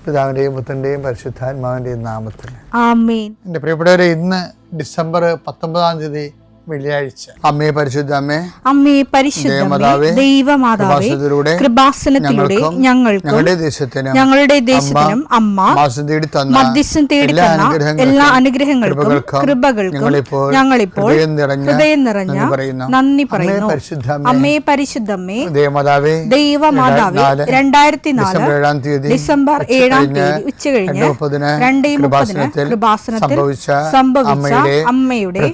പിതാവിൻ്റെയും പുത്രൻ്റെയും പരിശുദ്ധാത്മാവിൻ്റെയും നാമത്തിൽ ആമേൻ. എൻ്റെ പ്രിയപ്പെട്ടവരെ, ഇന്ന് ഡിസംബർ 19 വെള്ളിയാഴ്ച. അമ്മേ പരിശുദ്ധ അമ്മേ, അമ്മേ പരിശുദ്ധ ദൈവമാതാവേ, കൃപാസനത്തിലൂടെ ഞങ്ങൾക്കും ഞങ്ങളുടെ ദേശത്തിനും അമ്മ മധ്യസ്ഥം തേടി തന്ന എല്ലാ അനുഗ്രഹങ്ങൾക്കും കൃപകൾക്കും ഞങ്ങളിപ്പോൾ ഹൃദയം നിറഞ്ഞ നന്ദി പറയുന്നു. അമ്മേ പരിശുദ്ധമ്മേ ദൈവമാതാവേ, 2004 ഡിസംബർ 7 ഉച്ചകഴിഞ്ഞ് 2:30 കൃപാസനത്തിൽ സംഭവിച്ച അമ്മയുടെ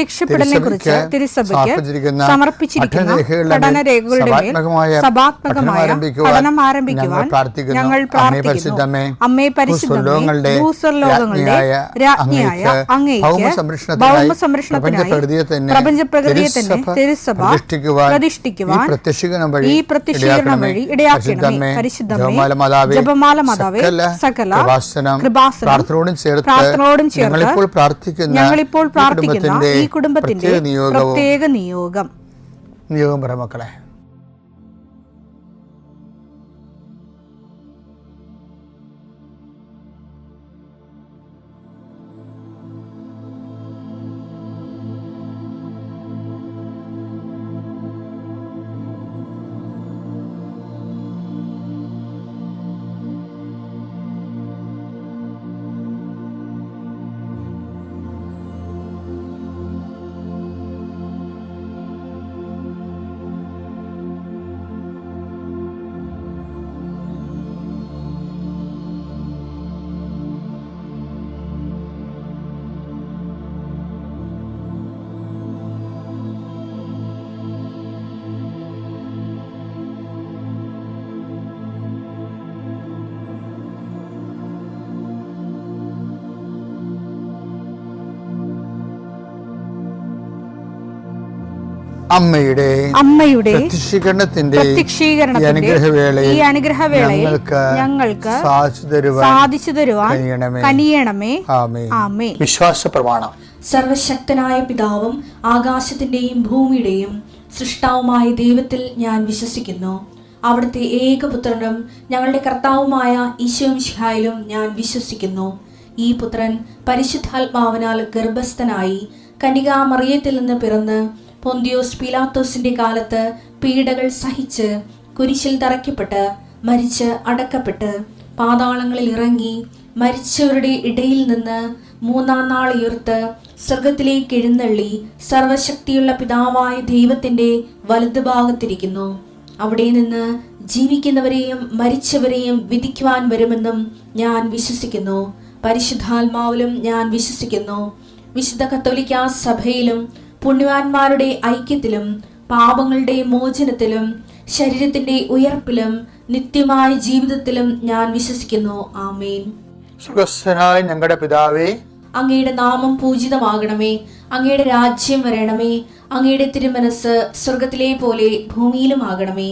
പ്രത്യക്ഷപ്പെടലിനെക്കുറിച്ച് തിരുസഭയ്ക്ക് സമർപ്പിച്ചിരിക്കുന്ന പഠനരേഖകളുടെ മേൽ സഭാത്മകമായ പഠനം ആരംഭിക്കുവാൻ ഞങ്ങൾ പ്രാർത്ഥിക്കുന്നു. അമ്മേ പരിശുദ്ധമേ, ഭൂസ്വർലോകങ്ങളുടെ രാജ്ഞിയായ അങ്ങേയ്ക്ക് ഭൗമസംരക്ഷണത്തിനായി പ്രപഞ്ചപ്രകൃതിയെ തന്നെ തിരുസഭ പ്രതിഷ്ഠിക്കുവാൻ ഈ പ്രത്യക്ഷീകരണം വഴി ഇടയാക്കണമേ. പരിശുദ്ധമേ, ജപമാല മാതാവേ, സകല കൃപാസനം പ്രാർത്ഥനയോടും ചേർത്ത് ഞങ്ങളിപ്പോൾ പ്രാർത്ഥിക്കുന്ന ഈ കുടുംബത്തിന്റെ പ്രത്യേക നിയോഗം പറ മക്കളെ. അമ്മയുടെ പ്രത്യക്ഷീകരണത്തിന്റെ ഈ അനുഗ്രഹവേളയിൽ ഞങ്ങൾക്ക് സാധിച്ചു തരുവാൻ കനിയണമേ. ആമേൻ. വിശ്വാസ പ്രമാണം. സർവശക്തനായ പിതാവും ആകാശത്തിന്റെയും ഭൂമിയുടെയും സൃഷ്ടാവുമായ ദൈവത്തിൽ ഞാൻ വിശ്വസിക്കുന്നു. അവിടുത്തെ ഏകപുത്രനും ഞങ്ങളുടെ കർത്താവുമായ ഈശോമിശിഹായിലും ഞാൻ വിശ്വസിക്കുന്നു. ഈ പുത്രൻ പരിശുദ്ധാത്മാവിനാൽ ഗർഭസ്ഥനായി കന്യകാമറിയത്തിൽ നിന്ന് പിറന്ന് പൊന്തിയോസ് പീലാത്തോസിന്റെ കാലത്ത് പീഡകൾ സഹിച്ച് കുരിശിൽ തറയ്ക്കപ്പെട്ട് മരിച്ച് അടക്കപ്പെട്ട് പാതാളങ്ങളിൽ ഇറങ്ങി മരിച്ചവരുടെ ഇടയിൽ നിന്ന് 3-ാം നാൾ ഉയർത്ത് സ്വർഗത്തിലേക്ക് എഴുന്നള്ളി സർവശക്തിയുള്ള പിതാവായ ദൈവത്തിന്റെ വലതുഭാഗത്തിരിക്കുന്നു. അവിടെ നിന്ന് ജീവിക്കുന്നവരെയും മരിച്ചവരെയും വിധിക്കുവാൻ വരുമെന്നും ഞാൻ വിശ്വസിക്കുന്നു. പരിശുദ്ധാത്മാവിലും ഞാൻ വിശ്വസിക്കുന്നു. വിശുദ്ധ കത്തോലിക്കാ സഭയിലും പുണ്യവാന്മാരുടെ ഐക്യത്തിലും പാപങ്ങളുടെ മോചനത്തിലും ശരീരത്തിന്റെ ഉയർപ്പിലും നിത്യമായ ജീവിതത്തിലും ഞാൻ വിശ്വസിക്കുന്നു. ആമേൻ. സുഖസ്ഥനായ ഞങ്ങളുടെ പിതാവേ, അങ്ങയുടെ നാമം പൂജിതമാകണമേ. അങ്ങയുടെ രാജ്യം വരണമേ. അങ്ങയുടെ തിരുമനസ് സ്വർഗത്തിലെ പോലെ ഭൂമിയിലും ആകണമേ.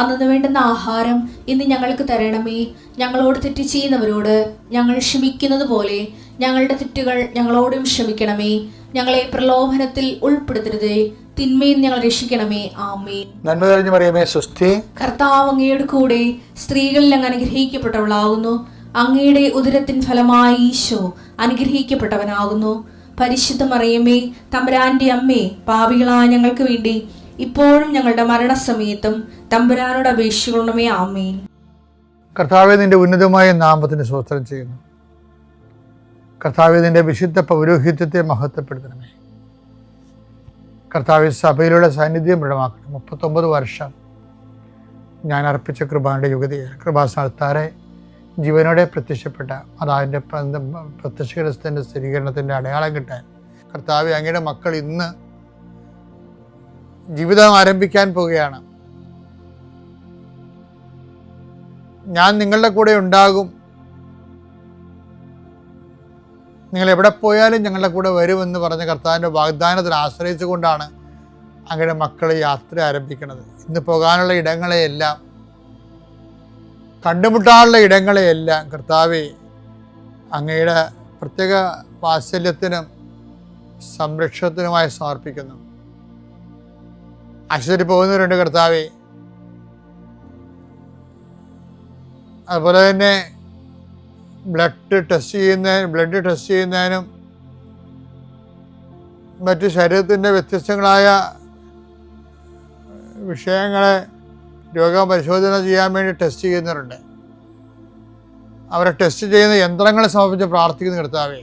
അന്നു വേണ്ടുന്ന ആഹാരം ഇന്ന് ഞങ്ങൾക്ക് തരണമേ. ഞങ്ങളോട് തെറ്റ് ചെയ്യുന്നവരോട് ഞങ്ങൾ ക്ഷമിക്കുന്നത് പോലെ ഞങ്ങളുടെ തെറ്റുകൾ ഞങ്ങളോടും ക്ഷമിക്കണമേ. ഞങ്ങളെ പ്രലോഭനത്തിൽ ഉൾപ്പെടുത്തരുതേ, തിന്മയിൽ ഞങ്ങൾ രക്ഷിക്കണമേ. ആമേൻ. നന്മ നിറഞ്ഞ മറിയമേ, സ്വസ്തി. കർത്താവ് അങ്ങയുടെ കൂടെ സ്ത്രീകളിൽ അങ്ങ് അനുഗ്രഹിക്കപ്പെട്ടവളാകുന്നു. അങ്ങയുടെ ഉദരത്തിൻ ഫലമായി ഈശോ അനുഗ്രഹിക്കപ്പെട്ടവനാകുന്നു. പരിശുദ്ധ മറിയമേ, തമ്പുരാന്റെ അമ്മേ, പാപികളായ ഞങ്ങൾക്ക് വേണ്ടി ഇപ്പോഴും ഞങ്ങളുടെ മരണസമയത്തും തമ്പുരാനോട് അപേക്ഷിക്കണമേ. ആമേൻ. കർത്താവേ, നിന്റെ ഉന്നതമായ നാമത്തിന് സ്തോത്രം ചെയ്യുന്നു. കർത്താവേ, നിന്റെ വിശുദ്ധ പൗരോഹിത്യത്തെ മഹത്വപ്പെടുത്തണമേ. കർത്താവേ, സഭയിലുള്ള സാന്നിധ്യം ദൃഢമാക്കണം. 39 വർഷം ഞാൻ അർപ്പിച്ച കൃപാന്റെ യുഗതിയെ കൃപാസ്ഥാനത്താറെ ജീവനോടെ പ്രത്യക്ഷപ്പെട്ട അതാതിൻ്റെ പ്രത്യക്ഷത്തിന്റെ സ്ഥിരീകരണത്തിൻ്റെ അടയാളം കിട്ടാൻ കർത്താവേ, അങ്ങയുടെ മക്കൾ ഇന്ന് ജീവിതം ആരംഭിക്കാൻ പോവുകയാണ്. ഞാൻ നിങ്ങളുടെ കൂടെ ഉണ്ടാകും, നിങ്ങൾ എവിടെ പോയാലും ഞങ്ങളുടെ കൂടെ വരുമെന്ന് പറഞ്ഞ കർത്താവിൻ്റെ വാഗ്ദാനത്തിൽ ആശ്രയിച്ചുകൊണ്ടാണ് അങ്ങയുടെ മക്കൾ യാത്ര ആരംഭിക്കുന്നത്. ഇന്ന് പോകാനുള്ള ഇടങ്ങളെയെല്ലാം, കണ്ടുമുട്ടാനുള്ള ഇടങ്ങളെയെല്ലാം കർത്താവേ അങ്ങയുടെ പ്രത്യേക വാത്സല്യത്തിനും സംരക്ഷണത്തിനുമായി സമർപ്പിക്കുന്നു. ആശുപത്രി പോകുന്നവരുണ്ട് കർത്താവേ, അതുപോലെ തന്നെ ബ്ലഡ് ടെസ്റ്റ് ചെയ്യുന്നതിനും മറ്റ് ശരീരത്തിൻ്റെ വ്യത്യസ്തങ്ങളായ വിഷയങ്ങളെ രോഗപരിശോധന ചെയ്യാൻ വേണ്ടി ടെസ്റ്റ് ചെയ്യുന്നവരുണ്ട്. അവരെ ടെസ്റ്റ് ചെയ്യുന്ന യന്ത്രങ്ങളെ സമർപ്പിച്ച് പ്രാർത്ഥിക്കുന്ന കർത്താവേ,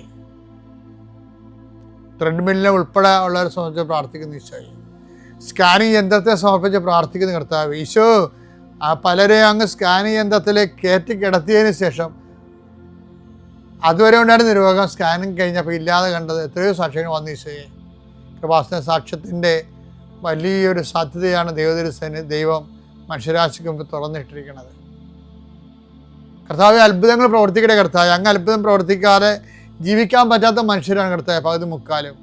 ത്രെഡ്മില്ലിനെ ഉൾപ്പെടെ ഉള്ളവരെ സമർപ്പിച്ച് പ്രാർത്ഥിക്കുന്ന ഈശോയെ, സ്കാനിങ് യന്ത്രത്തെ സമർപ്പിച്ച് പ്രാർത്ഥിക്കുന്ന കർത്താവേ, ഈശോ ആ പലരെ അങ്ങ് സ്കാനിങ് യന്ത്രത്തിൽ കയറ്റി കിടത്തിയതിന് ശേഷം അതുവരെ ഉണ്ടായിരുന്ന രോഗം സ്കാനിങ് കഴിഞ്ഞപ്പോൾ ഇല്ലാതെ കണ്ടത് എത്രയോ സാക്ഷ്യങ്ങൾ വന്നു. ഈശോയെ, കൃപാസന സാക്ഷ്യത്തിൻ്റെ വലിയൊരു സാധ്യതയാണ് ദൈവം മനുഷ്യരാശിക്ക് മുമ്പ് തുറന്നിട്ടിരിക്കുന്നത്. കർത്താവ് അത്ഭുതങ്ങൾ പ്രവർത്തിക്കട്ടെ. കർത്താവ് അങ്ങ് അത്ഭുതം പ്രവർത്തിക്കാതെ ജീവിക്കാൻ പറ്റാത്ത മനുഷ്യരാണ് കർത്താവ് പകുതി മുക്കാലും.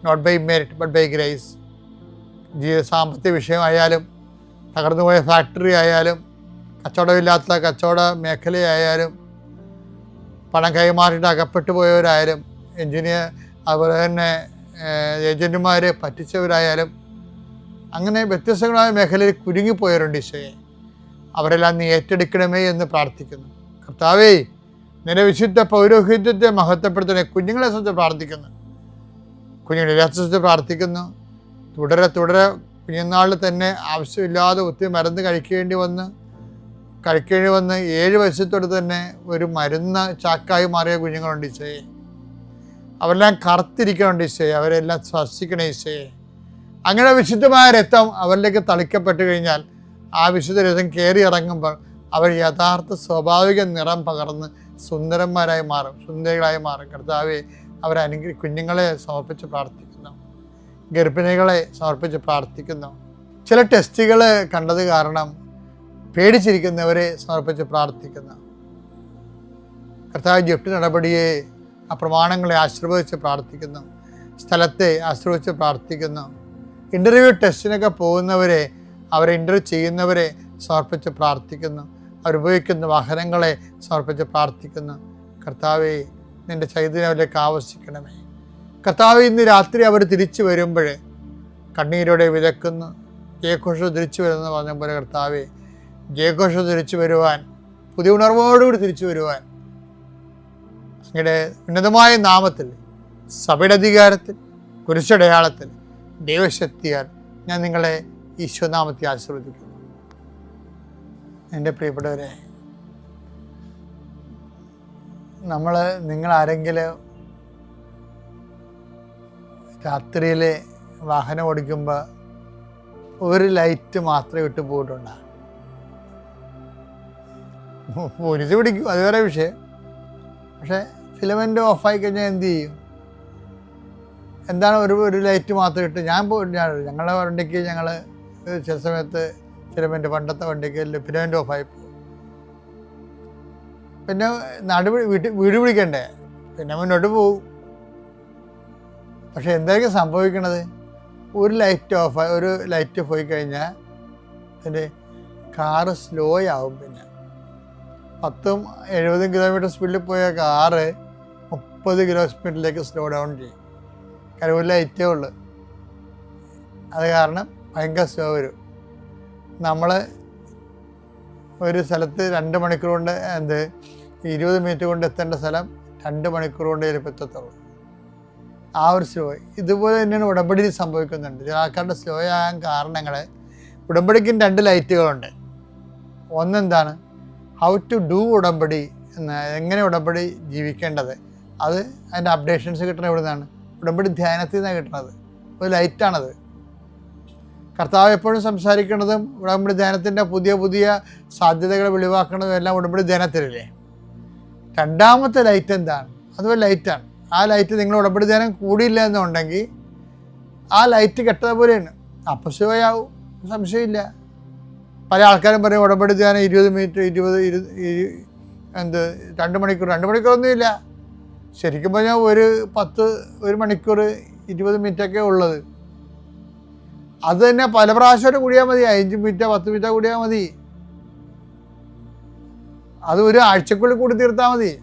Not by merit but by grace. സാമ്പത്തിക വിഷയമായാലും, തകർന്നുപോയ ഫാക്ടറി ആയാലും, കച്ചവടമില്ലാത്ത കച്ചവട മേഖലയായാലും, പണം കൈമാറിയിട്ട് അകപ്പെട്ടു പോയവരായാലും, അതുപോലെ തന്നെ ഏജൻറ്റുമാർ പറ്റിച്ചവരായാലും, അങ്ങനെ വ്യത്യസ്തങ്ങളായ മേഖലയിൽ കുരുങ്ങിപ്പോയവരുണ്ട്. ഈശോയെ, അവരെല്ലാം നീ ഏറ്റെടുക്കണമേ എന്ന് പ്രാർത്ഥിക്കുന്നു. കർത്താവേ, നിന്റെ വിശുദ്ധ പൗരോഹിത്യത്തെ മഹത്വപ്പെടുത്തണേ. കുഞ്ഞുങ്ങളെ സംബന്ധിച്ച് പ്രാർത്ഥിക്കുന്നു, കുഞ്ഞുങ്ങളെ സംബന്ധിച്ച് പ്രാർത്ഥിക്കുന്നു. തുടരെ കുഞ്ഞുനാളിൽ തന്നെ ആവശ്യമില്ലാതെ ഒത്തിരി മരുന്ന് കഴിക്കേണ്ടി വന്ന് 7 വയസ്സത്തോട് തന്നെ ഒരു മരുന്ന് ചാക്കായി മാറിയ കുഞ്ഞുങ്ങളുണ്ട്. ഈശോയെ, അവരെല്ലാം കറുത്തിരിക്കണുണ്ട്. ഈശോയെ, അവരെല്ലാം സ്പർശിക്കണേ. ഈശോയെ, അങ്ങനെ വിശുദ്ധമായ രക്തം അവരിലേക്ക് തളിക്കപ്പെട്ട് കഴിഞ്ഞാൽ ആ വിശുദ്ധ രക്തം കയറി ഇറങ്ങുമ്പോൾ അവർ യഥാർത്ഥ സ്വാഭാവിക നിറം പകർന്ന് സുന്ദരന്മാരായി മാറും, സുന്ദരികളായി മാറും. കർത്താവെ, അവരെ കുഞ്ഞുങ്ങളെ സമർപ്പിച്ച് പ്രാർത്ഥിക്കുന്നു, ഗർഭിണികളെ സമർപ്പിച്ച് പ്രാർത്ഥിക്കുന്നു. ചില ടെസ്റ്റുകൾ കണ്ടത് കാരണം പേടിച്ചിരിക്കുന്നവരെ സമർപ്പിച്ച് പ്രാർത്ഥിക്കുന്നു. കർത്താവ് ജപ്തി നടപടിയെ, ആ പ്രമാണങ്ങളെ ആശീർവദിച്ച് പ്രാർത്ഥിക്കുന്നു, സ്ഥലത്തെ ആശീർവദിച്ച് പ്രാർത്ഥിക്കുന്നു. ഇൻ്റർവ്യൂ ടെസ്റ്റിനൊക്കെ പോകുന്നവരെ, അവരെ ഇൻ്റർവ്യൂ ചെയ്യുന്നവരെ സമർപ്പിച്ച് പ്രാർത്ഥിക്കുന്നു. അവരുപയോഗിക്കുന്ന വാഹനങ്ങളെ സമർപ്പിച്ച് പ്രാർത്ഥിക്കുന്നു. കർത്താവെ, നിൻ്റെ ചൈതന്യം അവരിലേക്ക് ആവശ്യിക്കണമേ. കർത്താവ്, ഇന്ന് രാത്രി അവർ തിരിച്ചു വരുമ്പോൾ കണ്ണീരോടെ വിതക്കുന്നു. ജയഘോഷം തിരിച്ചു വരുമെന്ന് പറഞ്ഞ പോലെ കർത്താവെ, ജയഘോഷം തിരിച്ചു വരുവാൻ, പുതിയ ഉണർവോടുകൂടി തിരിച്ചു വരുവാൻ അങ്ങയുടെ ഉന്നതമായ നാമത്തിൽ, സഭയുടെ അധികാരത്തിൽ, കുരിശടയാളത്തിൽ, ദൈവശക്തിയാൽ ഞാൻ നിങ്ങളെ ഈശോനാമത്തെ ആശീർവദിക്കുന്നു. എൻ്റെ പ്രിയപ്പെട്ടവരെ, നിങ്ങളാരെങ്കിലും രാത്രിയിൽ വാഹനം ഓടിക്കുമ്പോൾ ഒരു ലൈറ്റ് മാത്രമേ ഇട്ട് പോയിട്ടുണ്ടോ? പോലീസ് പിടിക്കും, അത് വേറെ വിഷയം. പക്ഷേ ഫിലമെൻ്റ് ഓഫായി കഴിഞ്ഞാൽ എന്ത് ചെയ്യും? എന്താണ് ഒരു ലൈറ്റ് മാത്രം ഇട്ട്? ഞങ്ങളുടെ വണ്ടിക്ക് ചില സമയത്ത് ഫിലമെൻ്റ്, പണ്ടത്തെ വണ്ടിക്ക് ഫിലമെൻ്റ് ഓഫായി പോകും. പിന്നെ വീട് പിടിക്കണ്ടേ, പിന്നെ മുന്നോട്ട് പോകും. പക്ഷെ എന്തായിരിക്കും സംഭവിക്കണത്? ഒരു ലൈറ്റ് പോയി കഴിഞ്ഞാൽ എൻ്റെ കാറ് സ്ലോ ആവും. പിന്നെ 10-70 കിലോമീറ്റർ സ്പീഡിൽ പോയ കാറ് 30 കിലോ സ്പീഡിലേക്ക് സ്ലോ ഡൗൺ ചെയ്യും. കാരണം ഒരു ലൈറ്റേ ഉള്ളു. അത് കാരണം ഭയങ്കര സ്ലോ വരും. നമ്മൾ ഒരു സ്ഥലത്ത് 2 മണിക്കൂർ കൊണ്ട് 20 മിനിറ്റ് കൊണ്ട് എത്തേണ്ട സ്ഥലം 2 മണിക്കൂർ കൊണ്ട് ചിലപ്പോൾ എത്തത്തുള്ളൂ. ആ ഒരു സ്ലോ. ഇതുപോലെ തന്നെയാണ് ഉടമ്പടിയിൽ സംഭവിക്കുന്നുണ്ട്. ചില ആൾക്കാരുടെ സ്ലോ ആകാൻ കാരണങ്ങൾ, ഉടമ്പടിക്കും 2 ലൈറ്റുകളുണ്ട്. ഒന്നെന്താണ്, ഹൗ ടു ഡു ഉടമ്പടി എങ്ങനെ ഉടമ്പടി ജീവിക്കേണ്ടത്, അതിൻ്റെ അപ്ഡേഷൻസ് കിട്ടുന്നത് എവിടെ നിന്നാണ്? ഉടമ്പടി ധ്യാനത്തിൽ നിന്നാണ് കിട്ടുന്നത്. ഒരു ലൈറ്റാണത്. കർത്താവ് എപ്പോഴും സംസാരിക്കുന്നതും ഉടമ്പടി ധ്യാനത്തിൻ്റെ പുതിയ സാധ്യതകൾ വെളിവാക്കുന്നതും എല്ലാം ഉടമ്പടി ധ്യാനത്തിലല്ലേ. രണ്ടാമത്തെ ലൈറ്റ് എന്താണ്? അതുപോലെ ലൈറ്റാണ്. ആ ലൈറ്റ് നിങ്ങൾ ഉടമ്പടി ധ്യാനം കൂടിയില്ല എന്നുണ്ടെങ്കിൽ ആ ലൈറ്റ് കെട്ടതുപോലെയാണ്. അപസ്വയാവും, സംശയമില്ല. പല ആൾക്കാരും പറയും ഉടമ്പടി ധ്യാനം 20 മിനിറ്റ്, 2 മണിക്കൂർ. 2 മണിക്കൂറൊന്നുമില്ല. ശരിക്കും പറഞ്ഞാൽ ഒരു മണിക്കൂർ 20 മിനിറ്റൊക്കെ ഉള്ളത്. അത് തന്നെ പല പ്രാവശ്യം കൂടിയാൽ മതി. 5 മിനിറ്റോ 10 മിനിറ്റോ കൂടിയാൽ മതി. അത് ഒരു ആഴ്ചക്കുള്ളിൽ കൂടി തീർത്താൽ മതി.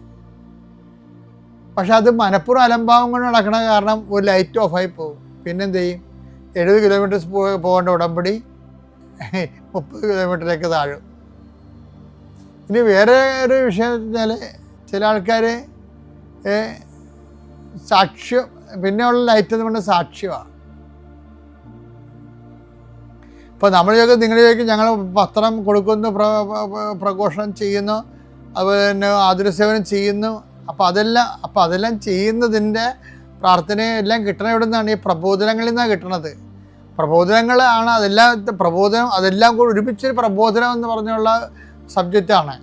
പക്ഷെ അത് മനഃപൂർവ്വം അലംഭാവം കൊണ്ട് നടക്കണ കാരണം ഒരു ലൈറ്റ് ഓഫായി പോകും. പിന്നെന്ത് ചെയ്യും? 70 കിലോമീറ്റേഴ്സ് പോകേണ്ട ഉടമ്പടി 30 കിലോമീറ്ററിലേക്ക് താഴും. ഇനി വേറെ ഒരു വിഷയം വെച്ചാൽ, ചില ആൾക്കാർ സാക്ഷ്യം, പിന്നെയുള്ള ലൈറ്റ് എന്ന് പറഞ്ഞാൽ സാക്ഷ്യമാണ്. ഇപ്പോൾ നമ്മൾ ചോദിക്കും, നിങ്ങൾ ചോദിക്കും ഞങ്ങൾ പത്രം കൊടുക്കുന്നു, പ്രഘോഷണം ചെയ്യുന്നു, അതുപോലെ തന്നെ ആതുരസേവനം ചെയ്യുന്നു. അപ്പോൾ അതെല്ലാം ചെയ്യുന്നതിൻ്റെ പ്രാർത്ഥനയെല്ലാം കിട്ടണ എവിടെ നിന്നാണ്? ഈ പ്രബോധനങ്ങളിൽ നിന്നാണ് കിട്ടണത്. പ്രബോധനങ്ങളാണ് അതെല്ലാം കൂടി ഒരുമിച്ചൊരു പ്രബോധനം എന്ന് പറഞ്ഞുള്ള സബ്ജക്റ്റാണ്.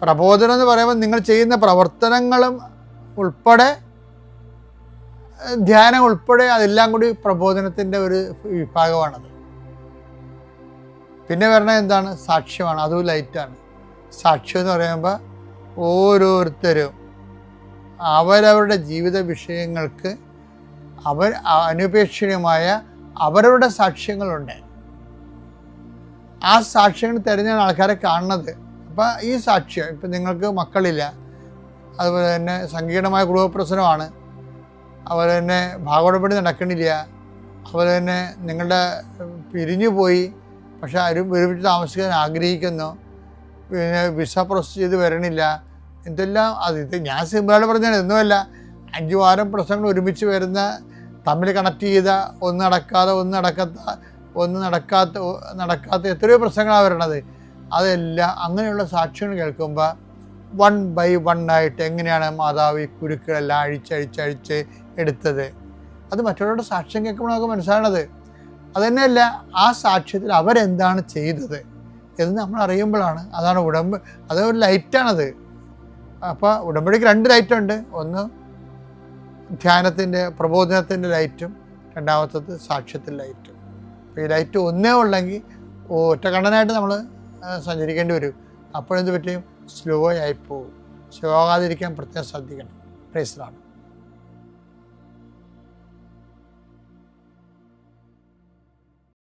പ്രബോധനം എന്ന് പറയുമ്പോൾ നിങ്ങൾ ചെയ്യുന്ന പ്രവർത്തനങ്ങളും ഉൾപ്പെടെ, ധ്യാനം ഉൾപ്പെടെ, അതെല്ലാം കൂടി പ്രബോധനത്തിൻ്റെ ഒരു വിഭാഗമാണത്. പിന്നെ വരണത് എന്താണ്? സാക്ഷ്യമാണ്. അതും ലൈറ്റാണ്. സാക്ഷ്യം എന്ന് പറയുമ്പോൾ ഓരോരുത്തരും അവരവരുടെ ജീവിത വിഷയങ്ങൾക്ക് അനുപേക്ഷണീയമായ അവരവരുടെ സാക്ഷ്യങ്ങളുണ്ട്. ആ സാക്ഷ്യങ്ങൾ തിരഞ്ഞാണ് ആൾക്കാരെ കാണുന്നത്. അപ്പം ഈ സാക്ഷ്യം, ഇപ്പം നിങ്ങൾക്ക് മക്കളില്ല, അതുപോലെ തന്നെ സങ്കീർണമായ കുടുംബപ്രശ്നമാണ്, അതുപോലെ തന്നെ ഭാഗോടപടി നടക്കണില്ല, അതുപോലെ തന്നെ നിങ്ങളുടെ പിരിഞ്ഞു പോയി പക്ഷെ ഒരുമിച്ച് താമസിക്കാൻ ആഗ്രഹിക്കുന്നു, പിന്നെ വിസ പ്രോസസ് ചെയ്ത് വരണില്ല, എന്തെല്ലാം. ഇത് ഞാൻ സിമ്പിളായിട്ട് പറഞ്ഞാൽ ഒന്നുമല്ല, 5-6 പ്രശ്നങ്ങൾ ഒരുമിച്ച് വരുന്ന, തമ്മിൽ കണക്ട് ചെയ്ത, നടക്കാത്ത എത്രയോ പ്രശ്നങ്ങളാണ് വരണത്. അതെല്ലാം അങ്ങനെയുള്ള സാക്ഷ്യങ്ങൾ കേൾക്കുമ്പോൾ 1 by 1 ആയിട്ട് എങ്ങനെയാണ് മാതാവ് ഈ കുരുക്കളെല്ലാം അഴിച്ചഴിച്ച് എടുത്തത്, അത് മറ്റുള്ളവരുടെ സാക്ഷ്യം കേൾക്കുമ്പോൾ നമുക്ക് മനസ്സിലാണത്. അതുതന്നെയല്ല, ആ സാക്ഷ്യത്തിൽ അവരെന്താണ് ചെയ്തത് എന്ന് നമ്മൾ അറിയുമ്പോഴാണ്. അതാണ് അതൊരു ലൈറ്റാണത്. അപ്പോൾ ഉടമ്പടിക്ക് 2 ലൈറ്റുണ്ട്. ഒന്ന് ധ്യാനത്തിൻ്റെ പ്രബോധനത്തിൻ്റെ ലൈറ്റും, രണ്ടാമത്തത് സാക്ഷ്യത്തിൻ്റെ ലൈറ്റും. അപ്പോൾ ഈ ലൈറ്റ് ഒന്നേ ഉള്ളെങ്കിൽ ഒറ്റ കണ്ണനായിട്ട് നമ്മൾ സഞ്ചരിക്കേണ്ടി വരും. അപ്പോഴെന്ത് പറ്റും? സ്ലോ ആയി പോകും. സ്ലോ ആകാതിരിക്കാൻ പ്രത്യേകം ശ്രദ്ധിക്കണം. Praise the Lord.